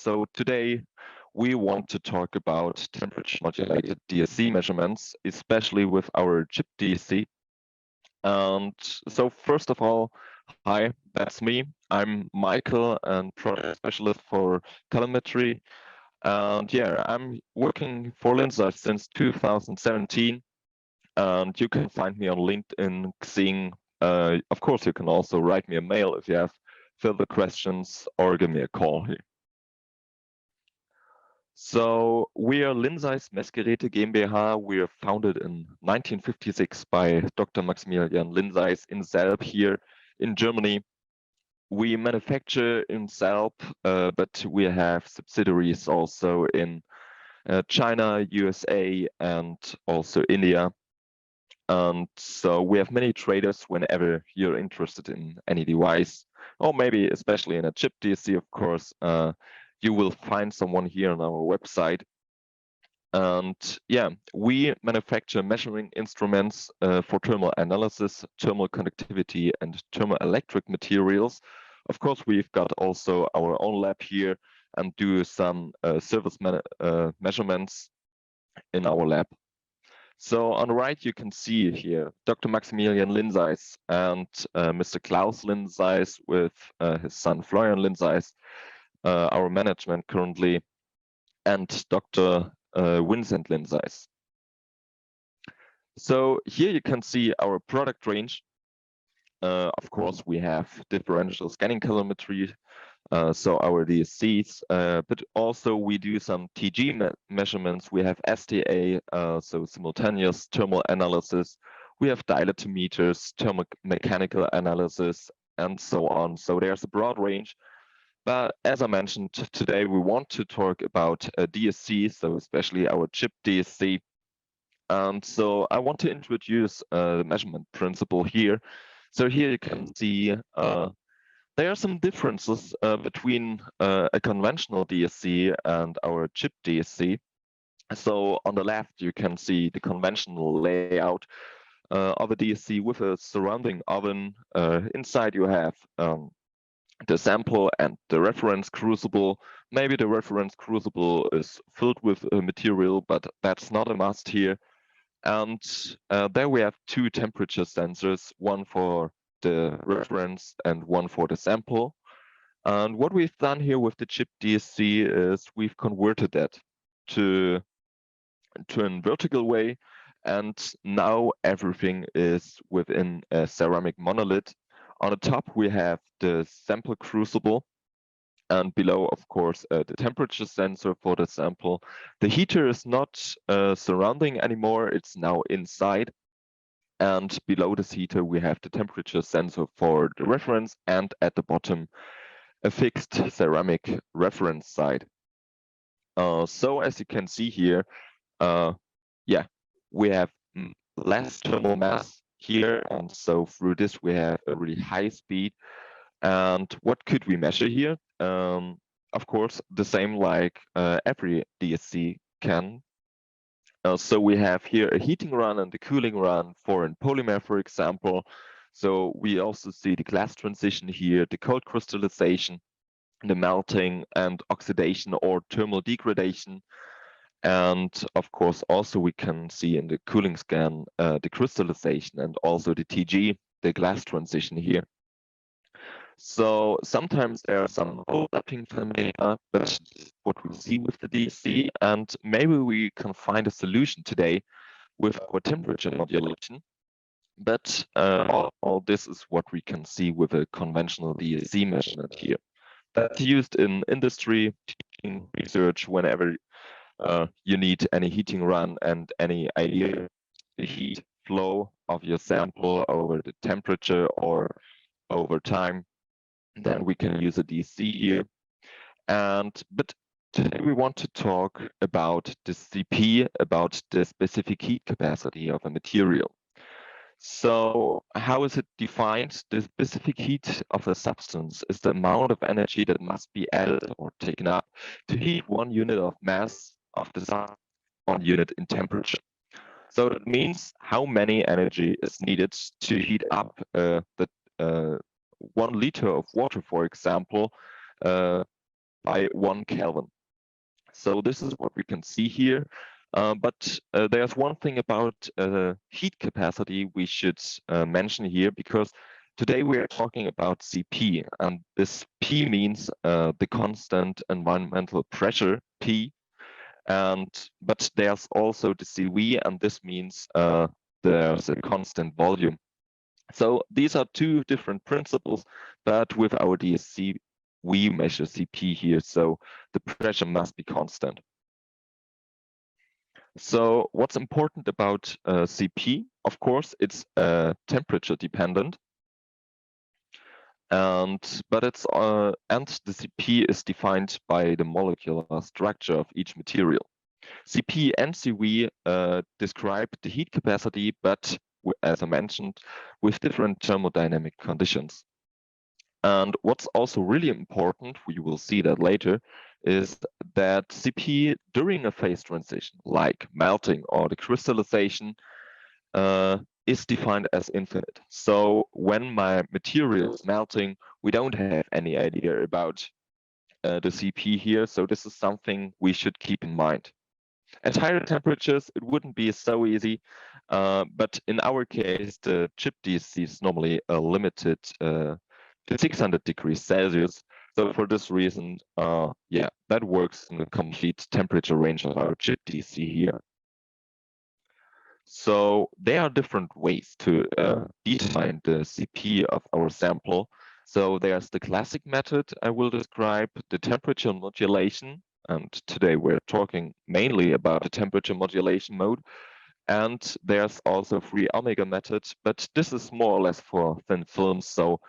So today we want to talk about temperature modulated DSC measurements, especially with our Chip-DSC. And so first of all, hi, that's me. I'm Michael and product specialist for telemetry. And yeah, I'm working for Linsa since 2017. And you can find me on LinkedIn, Xing. Of course, you can also write me a mail if you have further questions or give me a call here. So we are Linsize Messgeräte GmbH. We are founded in 1956 by Dr. Maximilian Linsize in Selb here in Germany. We manufacture in Selb, but we have subsidiaries also in China, USA, and also India. And so we have many traders whenever you're interested in any device, or maybe especially in a Chip-DSC, of course. You will find someone here on our website. And yeah, we manufacture measuring instruments for thermal analysis, thermal conductivity, and thermoelectric materials. Of course, we've got also our own lab here and do some surface measurements in our lab. So on the right, you can see here Dr. Maximilian Linsize and Mr. Klaus Linsize with his son Florian Linsize, our management currently, and Dr. Vincent Linsize. So here you can see our product range. Of course, we have differential scanning telemetry, so our DSCs, but also we do some TG measurements. We have STA, so simultaneous thermal analysis. We have dilatometers, thermomechanical analysis, and so on. So there's a broad range. But as I mentioned, today we want to talk about DSC, so especially our Chip-DSC. And so I want to introduce the measurement principle here. So here you can see there are some differences between a conventional DSC and our Chip-DSC. So on the left, you can see the conventional layout of a DSC with a surrounding oven. Inside you have the sample and the reference crucible. Maybe the reference crucible is filled with material, but that's not a must here. And there we have two temperature sensors, one for the reference and one for the sample. And what we've done here with the Chip-DSC is we've converted that to a vertical way. And now everything is within a ceramic monolith. On the top, we have the sample crucible, and below, of course, the temperature sensor for the sample. The heater is not surrounding anymore, it's now inside. And below this heater, we have the temperature sensor for the reference, and at the bottom, a fixed ceramic reference side. So as you can see here, yeah, we have less thermal mass here, and so through this we have a really high speed. And what could we measure here? Of course, the same like every DSC can. So we have here a heating run and a cooling run for a polymer, for example. So we also see the glass transition here, the cold crystallization, the melting and oxidation or thermal degradation. And of course, also we can see in the cooling scan the crystallization and also the TG, the glass transition here. So sometimes there are some overlapping phenomena, but what we see with the DSC, and maybe we can find a solution today with our temperature modulation. But all this is what we can see with a conventional DSC measurement here. That's used in industry, teaching, research, whenever you need any heating run and any idea the heat flow of your sample over the temperature or over time. Then we can use a DC here. But today we want to talk about the CP, about the specific heat capacity of a material. So how is it defined? The specific heat of a substance is the amount of energy that must be added or taken up to heat 1 unit of mass of the substance, 1 unit in temperature. So that means how many energy is needed to heat up the 1 liter of water, for example, by 1 Kelvin. So this is what we can see here. But there's one thing about heat capacity we should mention here, because today we are talking about CP, and this P means the constant environmental pressure, P, but there's also the CV, and this means there's a constant volume. So these are two different principles, but with our DSC, we measure CP here, so the pressure must be constant. So what's important about CP? Of course, it's temperature dependent, but it's and the CP is defined by the molecular structure of each material. CP and CV describe the heat capacity, but as I mentioned, with different thermodynamic conditions. And what's also really important, we will see that later, is that CP during a phase transition, like melting or the crystallization, is defined as infinite. So when my material is melting, we don't have any idea about the CP here. So this is something we should keep in mind. At higher temperatures, it wouldn't be so easy, but in our case, the Chip-DSC is normally limited to 600 degrees Celsius. So for this reason, yeah, that works in the complete temperature range of our Chip-DSC here. So there are different ways to determine the CP of our sample. So there's the classic method I will describe, the temperature modulation, and today we're talking mainly about the temperature modulation mode. And there's also free omega method, but this is more or less for thin films. So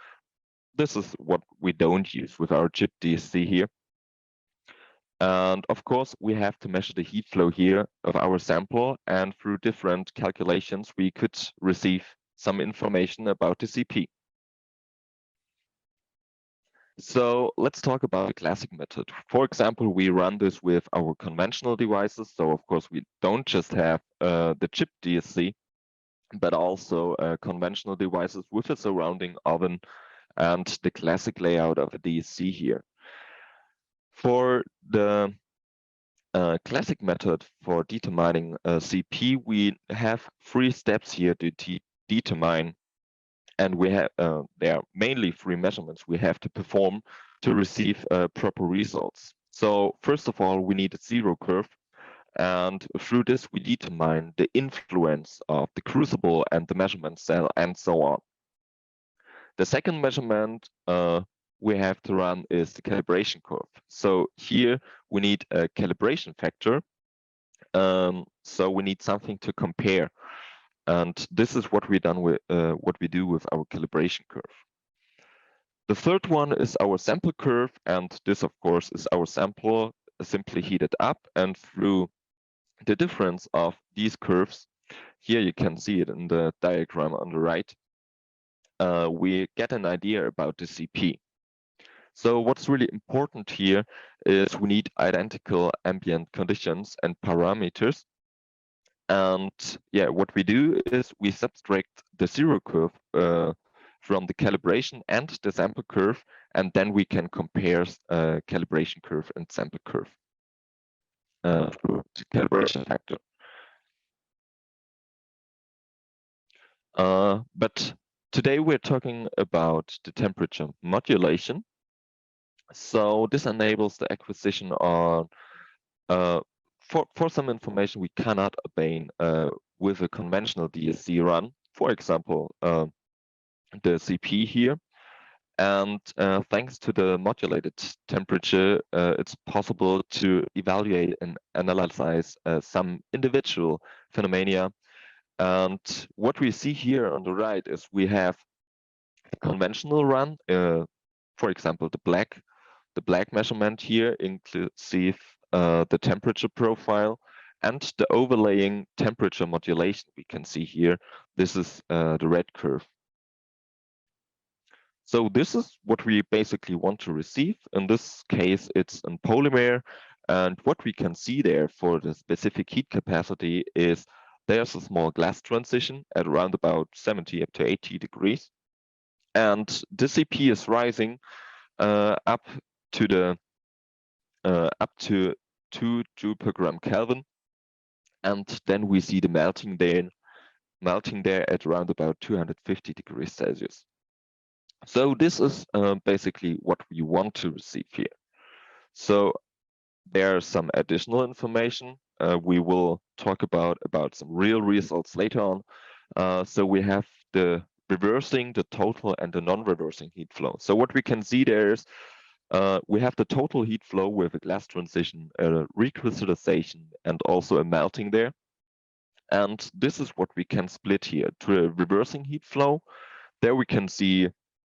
this is what we don't use with our Chip-DSC here. And of course, we have to measure the heat flow here of our sample, and through different calculations, we could receive some information about the CP. So let's talk about the classic method. For example, we run this with our conventional devices. So of course, we don't just have the Chip-DSC, but also conventional devices with a surrounding oven and the classic layout of a DSC here. For the classic method for determining CP, we have 3 steps here to determine, and we have there are mainly 3 measurements we have to perform to receive proper results. So first of all, we need a zero curve, and through this we determine the influence of the crucible and the measurement cell and so on. The second measurement we have to run is the calibration curve. So here we need a calibration factor. So we need something to compare, and this is what we do with our calibration curve. The third one is our sample curve, and this of course is our sample simply heated up, and through the difference of these curves, here you can see it in the diagram on the right, we get an idea about the CP. So what's really important here is we need identical ambient conditions and parameters. And yeah, what we do is we subtract the zero curve from the calibration and the sample curve, and then we can compare calibration curve and sample curve through the calibration factor. But today we're talking about the temperature modulation. So this enables the acquisition on for some information we cannot obtain with a conventional DSC run. For example, the CP here. And thanks to the modulated temperature, it's possible to evaluate and analyze some individual phenomena. And what we see here on the right is we have a conventional run, for example, the black measurement here inclusive the temperature profile and the overlaying temperature modulation we can see here. This is the red curve. So this is what we basically want to receive. In this case, it's in polymer. And what we can see there for the specific heat capacity is there's a small glass transition at around about 70 up to 80 degrees. And the CP is rising up to the up to 2 joule per gram Kelvin, and then we see the melting there at around about 250 degrees Celsius. So this is basically what we want to receive here. So there's some additional information. We will talk about some real results later on. So we have the reversing, the total, and the non-reversing heat flow. So what we can see there is we have the total heat flow with a glass transition, a recrystallization, and also a melting there. And this is what we can split here to a reversing heat flow. There we can see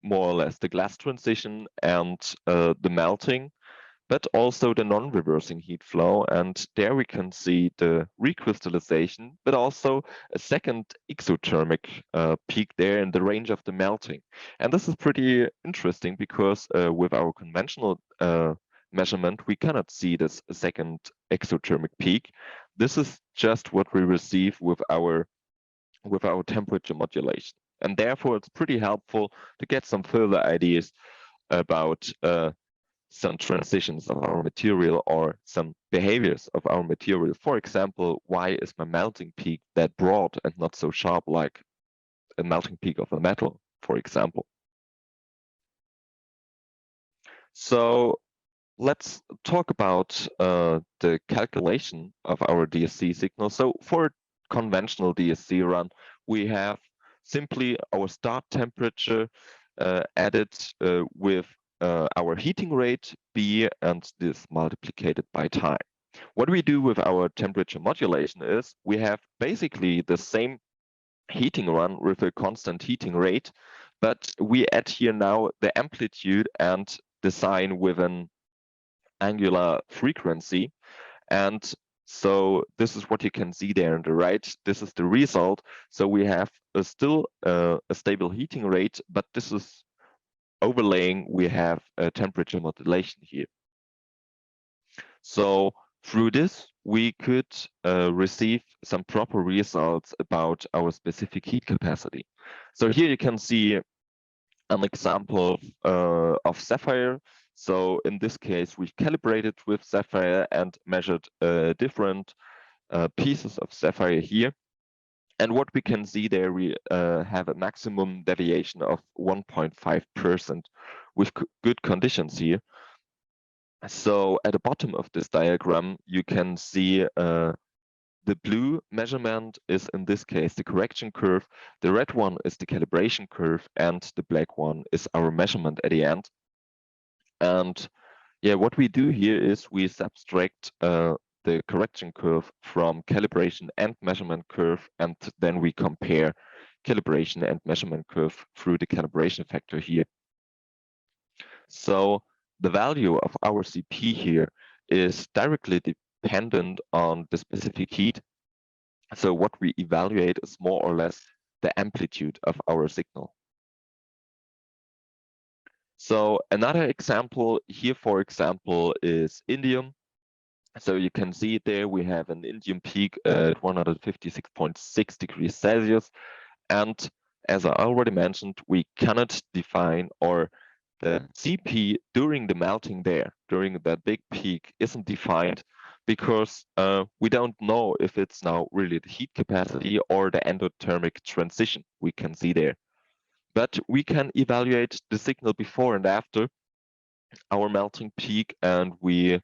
more or less the glass transition and the melting, but also the non-reversing heat flow. And there we can see the recrystallization, but also a second exothermic peak there in the range of the melting. And this is pretty interesting because with our conventional measurement, we cannot see this second exothermic peak. This is just what we receive with our temperature modulation. And therefore, it's pretty helpful to get some further ideas about some transitions of our material or some behaviors of our material. For example, why is my melting peak that broad and not so sharp like a melting peak of a metal, for example? So let's talk about the calculation of our DSC signal. So for a conventional DSC run, we have simply our start temperature added with our heating rate, B, and this multiplied by time. What we do with our temperature modulation is we have basically the same heating run with a constant heating rate, but we add here now the amplitude and the sine with an angular frequency. And so this is what you can see there on the right. This is the result. So we have still a stable heating rate, but this is overlaying, we have a temperature modulation here. So through this, we could receive some proper results about our specific heat capacity. So here you can see an example of sapphire. So in this case, we've calibrated with sapphire and measured different pieces of sapphire here. And what we can see there, we have a maximum deviation of 1.5% with good conditions here. So at the bottom of this diagram, you can see the blue measurement is in this case the correction curve, the red one is the calibration curve, and the black one is our measurement at the end. And yeah, what we do here is we subtract the correction curve from calibration and measurement curve, and then we compare calibration and measurement curve through the calibration factor here. So the value of our CP here is directly dependent on the specific heat. So what we evaluate is more or less the amplitude of our signal. So another example here, for example, is indium. So you can see there we have an indium peak at 156.6 degrees Celsius. And as I already mentioned, we cannot define, or the CP during the melting there, during that big peak, isn't defined because we don't know if it's now really the heat capacity or the endothermic transition we can see there. But we can evaluate the signal before and after our melting peak, and we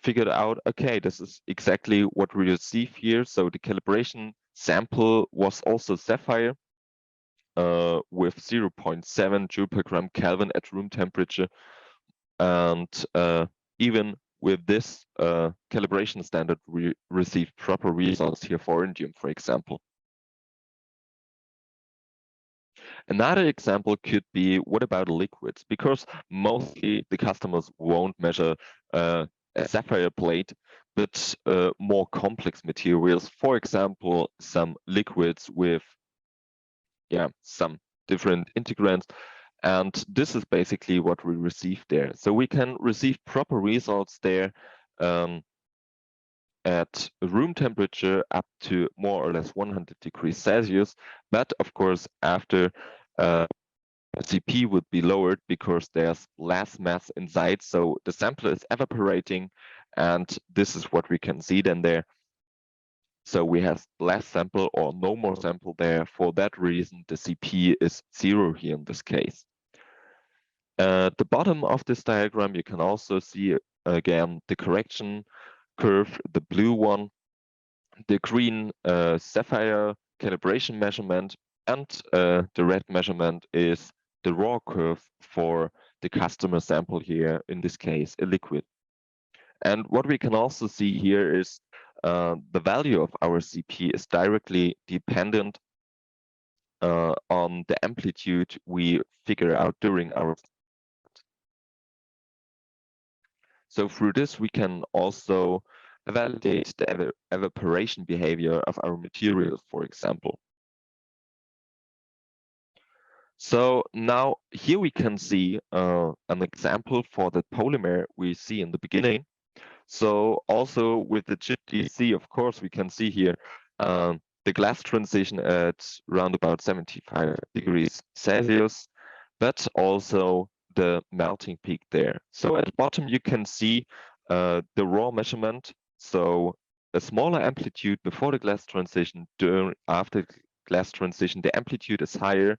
figured out, okay, this is exactly what we receive here. So the calibration sample was also sapphire with 0.7 joule per gram Kelvin at room temperature. And even with this calibration standard, we receive proper results here for indium, for example. Another example could be, what about liquids? Because mostly the customers won't measure a sapphire plate, but more complex materials. For example, some liquids with some different integrants. And this is basically what we receive there. So we can receive proper results there at room temperature up to more or less 100 degrees Celsius. But of course, after CP would be lowered because there's less mass inside, so the sample is evaporating, and this is what we can see then there. So we have less sample or no more sample there. For that reason, the CP is 0 here in this case. At the bottom of this diagram, you can also see again the correction curve, the blue one, the green sapphire calibration measurement, and the red measurement is the raw curve for the customer sample here, in this case, a liquid. And what we can also see here is the value of our CP is directly dependent on the amplitude we figure out during our. So through this, we can also validate the evaporation behavior of our materials, for example. So now here we can see an example for the polymer we see in the beginning. So also with the Chip-DSC, of course, we can see here the glass transition at around about 75 degrees Celsius, but also the melting peak there. So at the bottom, you can see the raw measurement. So a smaller amplitude before the glass transition, after glass transition, the amplitude is higher.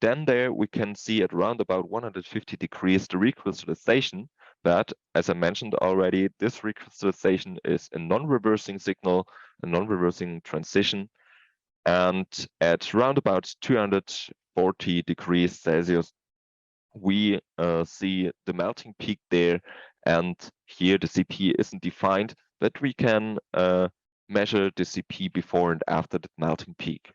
Then there we can see at around about 150 degrees the recrystallization, but as I mentioned already, this recrystallization is a non-reversing signal, a non-reversing transition, and at around about 240 degrees Celsius, we see the melting peak there, and here the CP isn't defined, but we can measure the CP before and after the melting peak.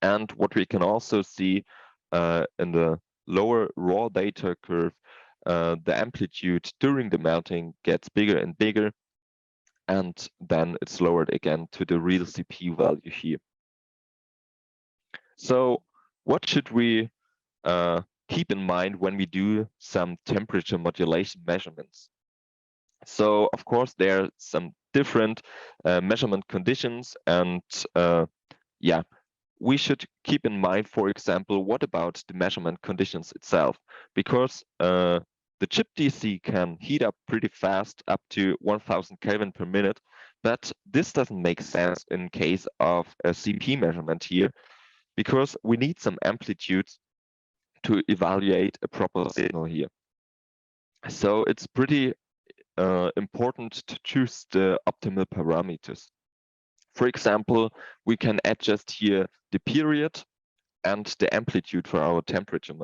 And what we can also see in the lower raw data curve, the amplitude during the melting gets bigger and bigger, and then it's lowered again to the real CP value here. So what should we keep in mind when we do some temperature modulation measurements? So of course there are some different measurement conditions, and yeah, we should keep in mind, for example, what about the measurement conditions itself? Because the Chip-DSC can heat up pretty fast, up to 1000 Kelvin per minute, but this doesn't make sense in case of a CP measurement here, because we need some amplitude to evaluate a proper signal here. So it's pretty important to choose the optimal parameters. For example, we can adjust here the period and the amplitude for our temperature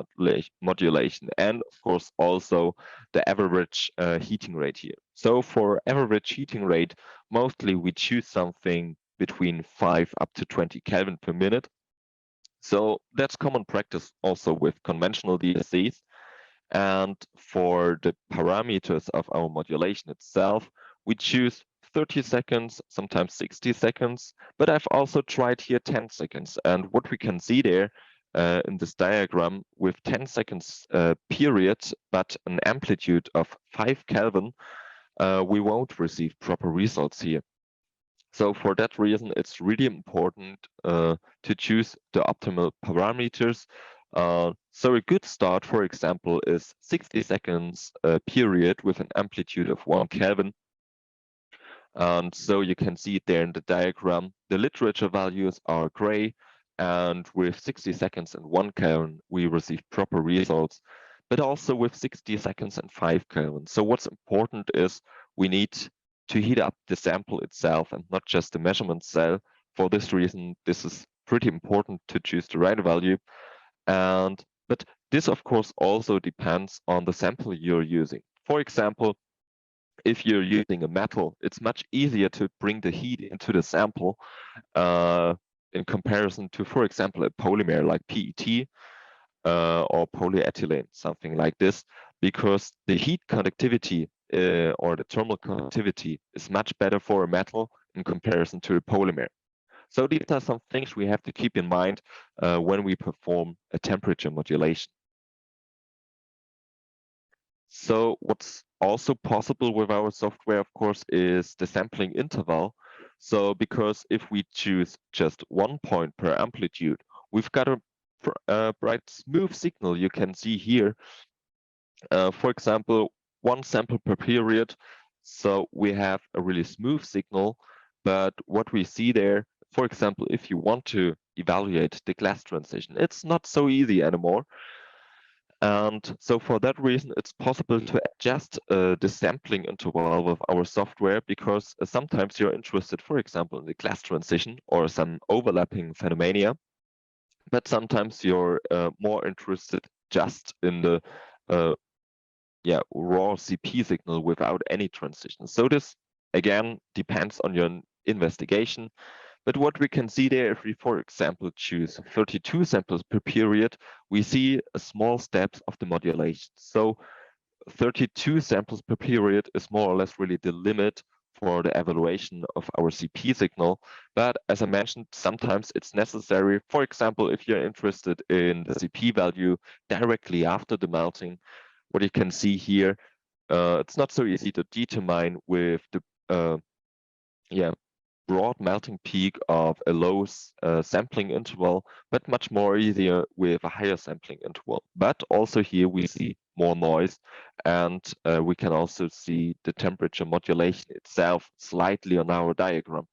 modulation, and of course also the average heating rate here. So for average heating rate, mostly we choose something between 5 up to 20 Kelvin per minute. So that's common practice also with conventional DSCs. And for the parameters of our modulation itself, we choose 30 seconds, sometimes 60 seconds, but I've also tried here 10 seconds. And what we can see there in this diagram, with 10 seconds period, but an amplitude of 5 Kelvin, we won't receive proper results here. So for that reason, it's really important to choose the optimal parameters. So a good start, for example, is 60 seconds period with an amplitude of 1 Kelvin. And so you can see it there in the diagram. The literature values are gray, and with 60 seconds and 1 Kelvin, we receive proper results, but also with 60 seconds and 5 Kelvin. So what's important is we need to heat up the sample itself and not just the measurement cell. For this reason, this is pretty important to choose the right value. But this, of course, also depends on the sample you're using. For example, if you're using a metal, it's much easier to bring the heat into the sample in comparison to, for example, a polymer like PET or polyethylene, something like this, because the heat conductivity or the thermal conductivity is much better for a metal in comparison to a polymer. So these are some things we have to keep in mind when we perform a temperature modulation. So what's also possible with our software, of course, is the sampling interval. So because if we choose just 1 point per amplitude, we've got a bright smooth signal you can see here. For example, one sample per period. So we have a really smooth signal, but what we see there, for example, if you want to evaluate the glass transition, it's not so easy anymore. And so for that reason, it's possible to adjust the sampling interval with our software, because sometimes you're interested, for example, in the glass transition or some overlapping phenomena, but sometimes you're more interested just in the raw CP signal without any transition. So this again depends on your investigation. But what we can see there, if we, for example, choose 32 samples per period, we see a small steps of the modulation. So 32 samples per period is more or less really the limit for the evaluation of our CP signal. But as I mentioned, sometimes it's necessary. For example, if you're interested in the CP value directly after the melting, what you can see here, it's not so easy to determine with the broad melting peak of a low sampling interval, but much more easier with a higher sampling interval. But also here we see more noise, and we can also see the temperature modulation itself slightly on our diagram.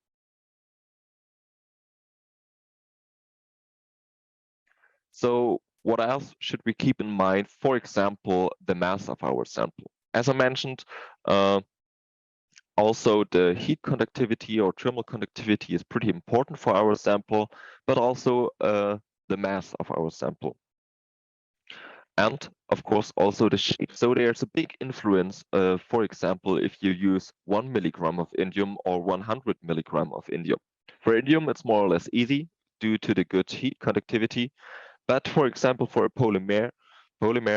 So what else should we keep in mind? For example, the mass of our sample. As I mentioned, also, the heat conductivity or thermal conductivity is pretty important for our sample, but also the mass of our sample. And of course, also the shape. So there's a big influence, for example, if you use 1 milligram of indium or 100 milligram of indium. For indium, it's more or less easy due to the good heat conductivity. But for example, for a polymer,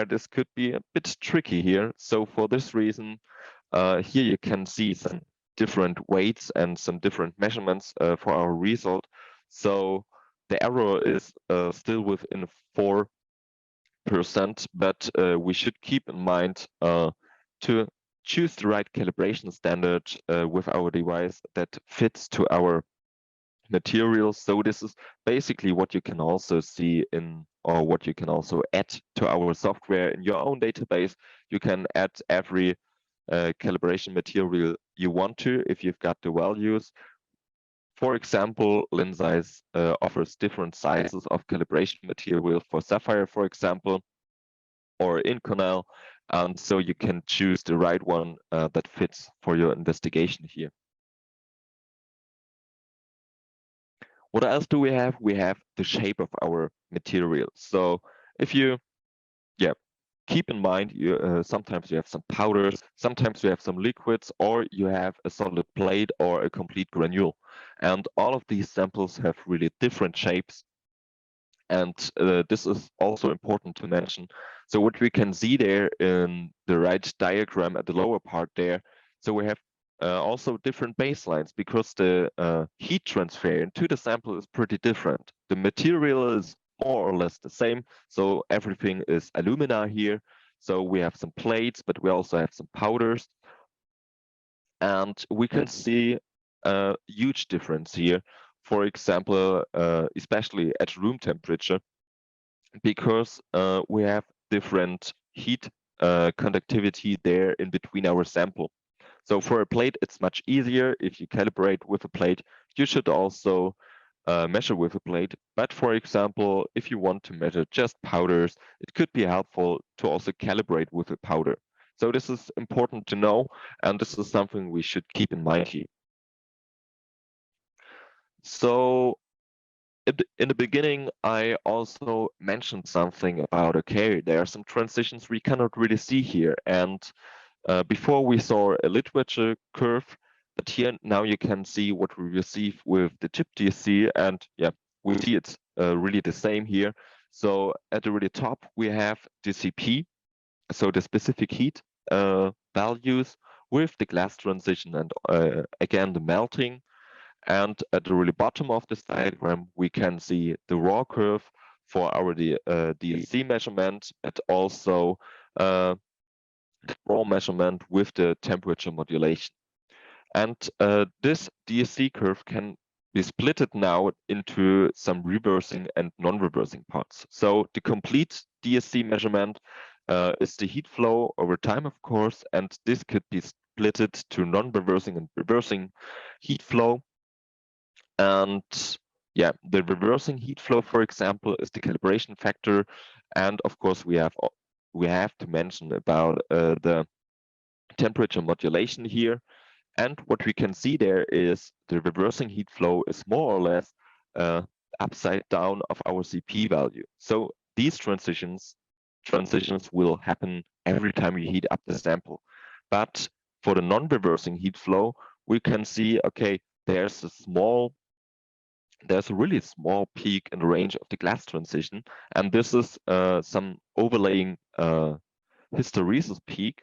this could be a bit tricky here. So for this reason, here you can see some different weights and some different measurements for our result. So the error is still within 4%, but we should keep in mind to choose the right calibration standard with our device that fits to our materials. So this is basically what you can also see in, or what you can also add to our software in your own database. You can add every calibration material you want to if you've got the values. For example, Linsize offers different sizes of calibration material for Sapphire, for example, or Inconel, and so you can choose the right one that fits for your investigation here. What else do we have? We have the shape of our material. So if you, keep in mind, you sometimes you have some powders, sometimes you have some liquids, or you have a solid plate or a complete granule. And all of these samples have really different shapes. And this is also important to mention. So what we can see there in the right diagram at the lower part there, so we have also different baselines, because the heat transfer into the sample is pretty different. The material is more or less the same, so everything is alumina here. So we have some plates, but we also have some powders. And we can see a huge difference here, for example, especially at room temperature, because we have different heat conductivity there in between our sample. So for a plate, it's much easier. If you calibrate with a plate, you should also measure with a plate. But for example, if you want to measure just powders, it could be helpful to also calibrate with a powder. So this is important to know, and this is something we should keep in mind here. So in the beginning, I also mentioned something about, okay, there are some transitions we cannot really see here. And before we saw a literature curve, but here now you can see what we receive with the Chip-DSC, and we see it's really the same here. So at the really top, we have the CP, so the specific heat values with the glass transition and again the melting. And at the really bottom of this diagram, we can see the raw curve for our DSC measurement, but also the raw measurement with the temperature modulation. And this DSC curve can we split it now into some reversing and non-reversing parts. So the complete DSC measurement is the heat flow over time, of course, and this could be splitted to non-reversing and reversing heat flow. And yeah, the reversing heat flow, for example, is the calibration factor. And of course, we have to mention about the temperature modulation here. And what we can see there is the reversing heat flow is more or less upside down of our CP value. So these transitions will happen every time you heat up the sample. But for the non-reversing heat flow, we can see, okay, there's a really small peak in the range of the glass transition, and this is some overlaying hysteresis peak,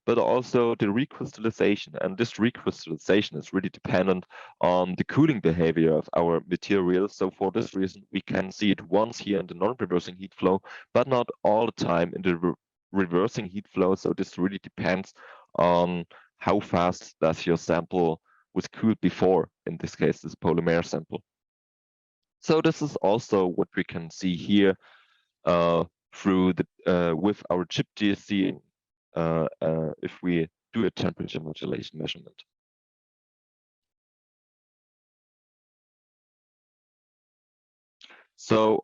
but also the recrystallization. And this recrystallization is really dependent on the cooling behavior of our material. So for this reason, we can see it once here in the non-reversing heat flow, but not all the time in the reversing heat flow. So this really depends on how fast does your sample was cooled before, in this case, this polymer sample. So this is also what we can see here through the with our Chip-DSC if we do a temperature modulation measurement. So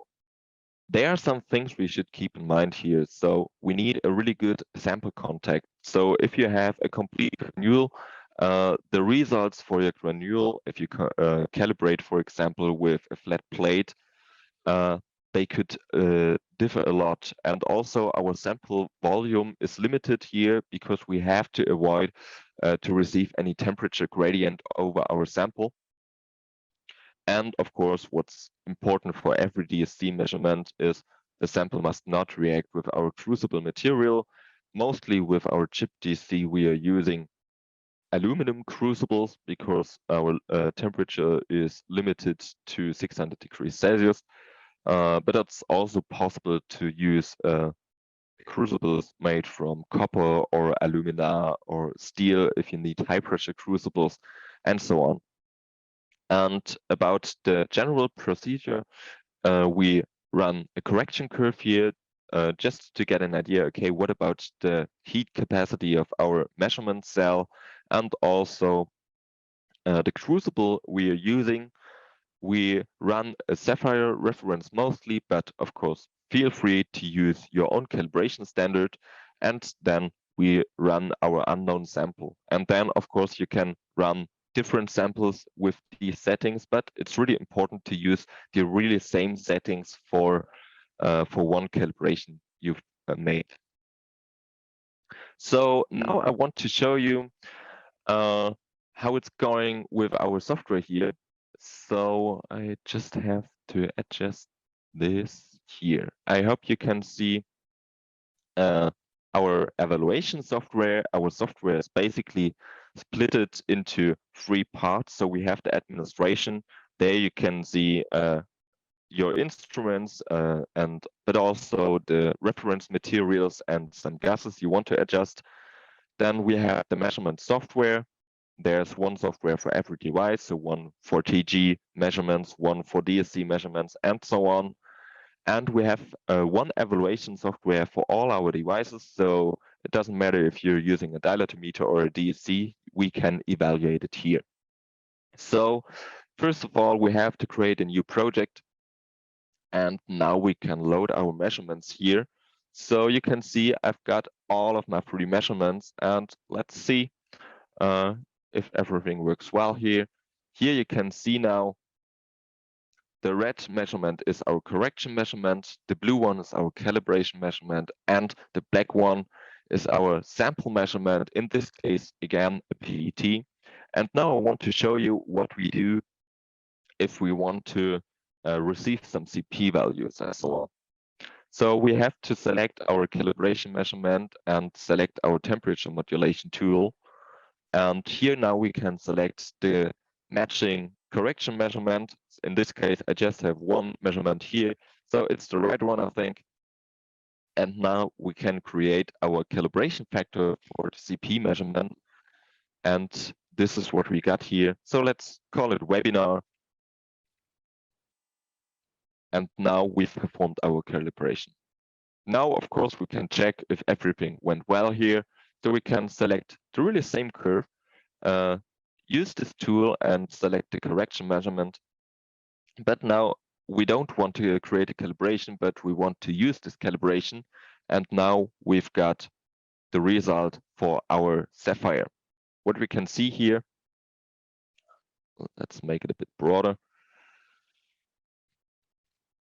there are some things we should keep in mind here. So we need a really good sample contact. So if you have a complete granule, the results for your granule, if you calibrate, for example, with a flat plate, they could differ a lot. And also our sample volume is limited here because we have to avoid to receive any temperature gradient over our sample. And of course, what's important for every DSC measurement is the sample must not react with our crucible material. Mostly with our Chip-DSC, we are using aluminum crucibles because our temperature is limited to 600 degrees Celsius. But it's also possible to use crucibles made from copper or alumina or steel if you need high pressure crucibles and so on. And about the general procedure, we run a correction curve here just to get an idea, okay, what about the heat capacity of our measurement cell and also the crucible we are using. We run a Sapphire reference mostly, but of course, feel free to use your own calibration standard. And then we run our unknown sample. And then, of course, you can run different samples with these settings, but it's really important to use the really same settings for one calibration you've made. So now I want to show you how it's going with our software here. So I just have to adjust this here. I hope you can see our evaluation software. Our software is basically split into 3 parts. So we have the administration. There you can see your instruments but also the reference materials and some gases you want to adjust. Then we have the measurement software. There's one software for every device, so one for TG measurements, one for DSC measurements, and so on. And we have one evaluation software for all our devices, so it doesn't matter if you're using a dilatometer or a DSC, we can evaluate it here. So first of all, we have to create a new project, and now we can load our measurements here. So you can see I've got all of my 3 measurements, and let's see if everything works well here. Here you can see now the red measurement is our correction measurement, the blue one is our calibration measurement, and the black one is our sample measurement, in this case, again, a PET. And now I want to show you what we do if we want to receive some CP values and so on. So we have to select our calibration measurement and select our temperature modulation tool. And here now we can select the matching correction measurement. In this case, I just have one measurement here. So it's the right one, I think. And now we can create our calibration factor for the CP measurement. And this is what we got here. So let's call it webinar. and now we've performed our calibration. Now, of course, we can check if everything went well here. So we can select the really same curve, use this tool and select the correction measurement. But now we don't want to create a calibration, but we want to use this calibration. And now we've got the result for our Sapphire. What we can see here, let's make it a bit broader.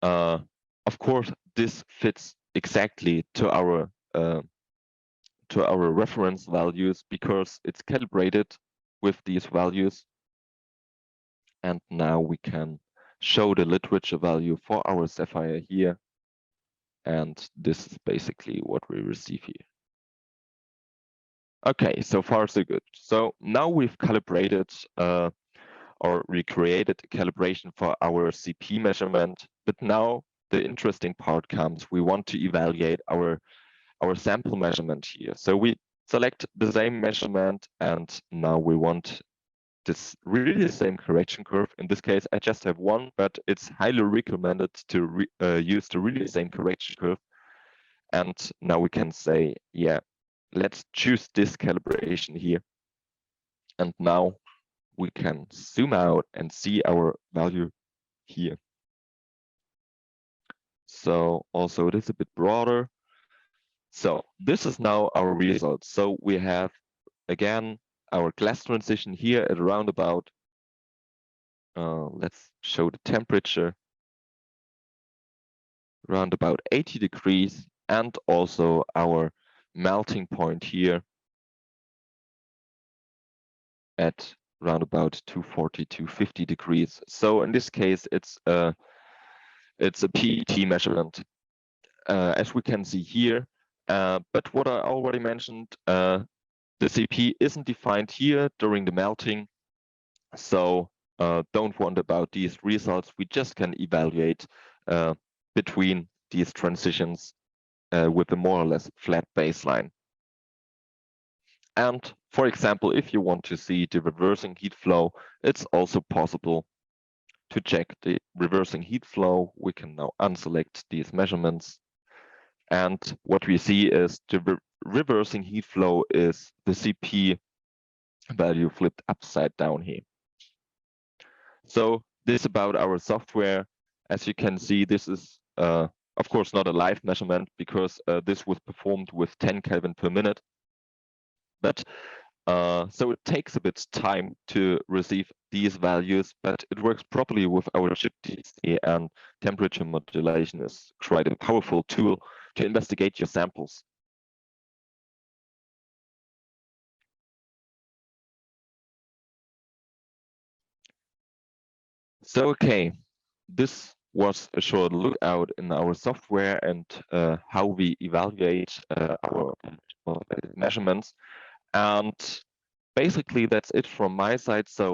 Of course, this fits exactly to our reference values because it's calibrated with these values. And now we can show the literature value for our Sapphire here. And this is basically what we receive here. Okay, so far so good. So now we've calibrated or recreated calibration for our CP measurement, but now the interesting part comes. We want to evaluate our sample measurement here. So we select the same measurement, and now we want this really the same correction curve. In this case, I just have one, but it's highly recommended to use the really same correction curve. And now we can say, yeah, let's choose this calibration here. And now we can zoom out and see our value here. So also it is a bit broader. So this is now our result. So we have, again, our glass transition here at around about, let's show the temperature, around about 80 degrees, and also our melting point here at around about 240, 250 degrees. So in this case, it's a PET measurement, as we can see here. But what I already mentioned, the CP isn't defined here during the melting. So don't worry about these results. We just can evaluate between these transitions with a more or less flat baseline. And for example, if you want to see the reversing heat flow, it's also possible to check the reversing heat flow. We can now unselect these measurements. And what we see is the reversing heat flow is the CP value flipped upside down here. So this is about our software. As you can see, this is of course not a live measurement because this was performed with 10 Kelvin per minute. But so it takes a bit time to receive these values, but it works properly with our Chip-DSC, and temperature modulation is quite a powerful tool to investigate your samples. So, okay, this was a short look out in our software and how we evaluate our measurements. And basically, that's it from my side. So